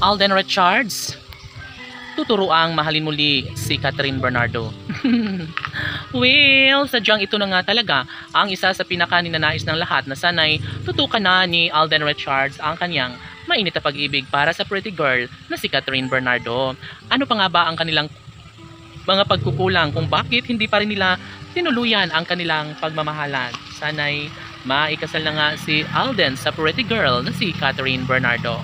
Alden Richards, tuturuang mahalin muli si Catherine Bernardo. Well, sadyang ito na nga talaga ang isa sa pinakaninanais ng lahat na sanay tutukan na ni Alden Richards ang kanyang mainit na pag-ibig para sa pretty girl na si Catherine Bernardo. Ano pa nga ba ang kanilang mga pagkukulang kung bakit hindi pa rin nila tinuluyan ang kanilang pagmamahalan? Sana'y maikasal na nga si Alden sa pretty girl na si Catherine Bernardo.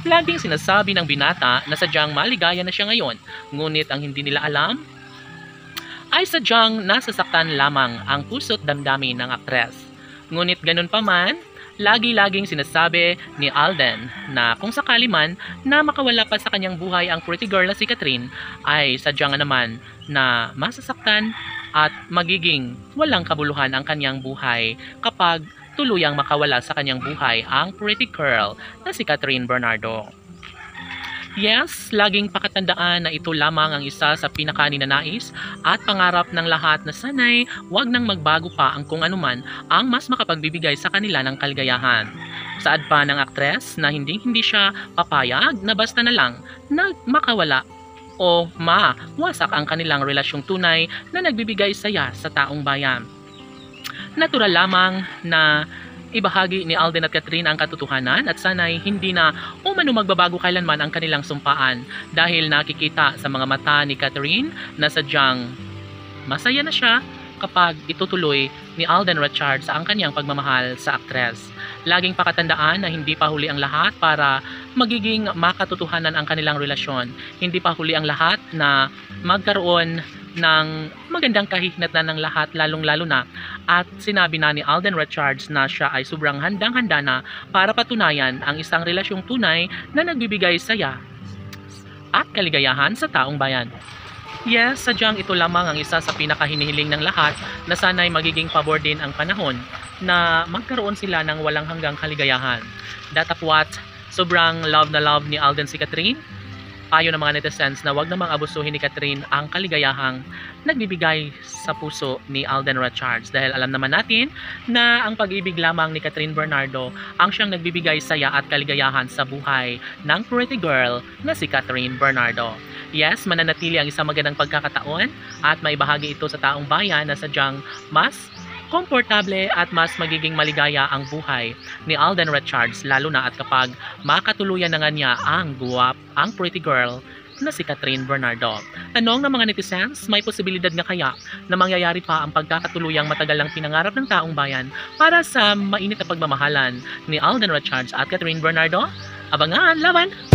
Laging sinasabi ng binata na sadyang maligaya na siya ngayon, ngunit ang hindi nila alam ay sadyang nasasaktan lamang ang puso't damdamin ng aktres. Ngunit ganun pa man, lagi-laging sinasabi ni Alden na kung sakali man na makawala pa sa kanyang buhay ang pretty girl na si Catherine, ay sadyang naman na masasaktan at magiging walang kabuluhan ang kanyang buhay kapag tuluyang makawala sa kanyang buhay ang pretty girl na si Catherine Bernardo. Yes, laging pakatandaan na ito lamang ang isa sa pinakaninanais at pangarap ng lahat na sanay wag nang magbago pa ang kung anuman ang mas makapagbibigay sa kanila ng kaligayahan. Saad pa ng aktres na hindi siya papayag na basta na lang na makawala o mawasak ang kanilang relasyong tunay na nagbibigay saya sa taong bayan. Natural lamang na ibahagi ni Alden at Catherine ang katotohanan at sana'y hindi na umano magbabago kailanman ang kanilang sumpaan dahil nakikita sa mga mata ni Catherine na sadyang masaya na siya kapag itutuloy ni Alden Richards ang kanyang pagmamahal sa aktres. Laging pakatandaan na hindi pa huli ang lahat para magiging makatotohanan ang kanilang relasyon. Hindi pa huli ang lahat na magkaroon ng magandang kahihinatnan ng lahat, lalong-lalo na at sinabi na ni Alden Richards na siya ay sobrang handang-handa na para patunayan ang isang relasyong tunay na nagbibigay saya at kaligayahan sa taong bayan. Yes, sadyang ito lamang ang isa sa pinakahinihiling ng lahat na sana'y magiging pabor din ang panahon na magkaroon sila ng walang hanggang kaligayahan. Datapwat, sobrang love na love ni Alden si Catherine. Payo ng mga netizens na wag namang abusuhin ni Catherine ang kaligayahang nagbibigay sa puso ni Alden Richards dahil alam naman natin na ang pag-ibig lamang ni Catherine Bernardo ang siyang nagbibigay saya at kaligayahan sa buhay ng pretty girl na si Catherine Bernardo. Yes, mananatili ang isang magandang pagkakataon at maibahagi ito sa taong bayan na sadyang mas komportable at mas magiging maligaya ang buhay ni Alden Richards lalo na at kapag makatuluyan na nga niya ang pretty girl na si Catherine Bernardo. Tanong ng mga netizens, may posibilidad nga kaya na mangyayari pa ang pagkakatuluyang matagal lang pinangarap ng taong bayan para sa mainit na pagmamahalan ni Alden Richards at Catherine Bernardo? Abangan, laban!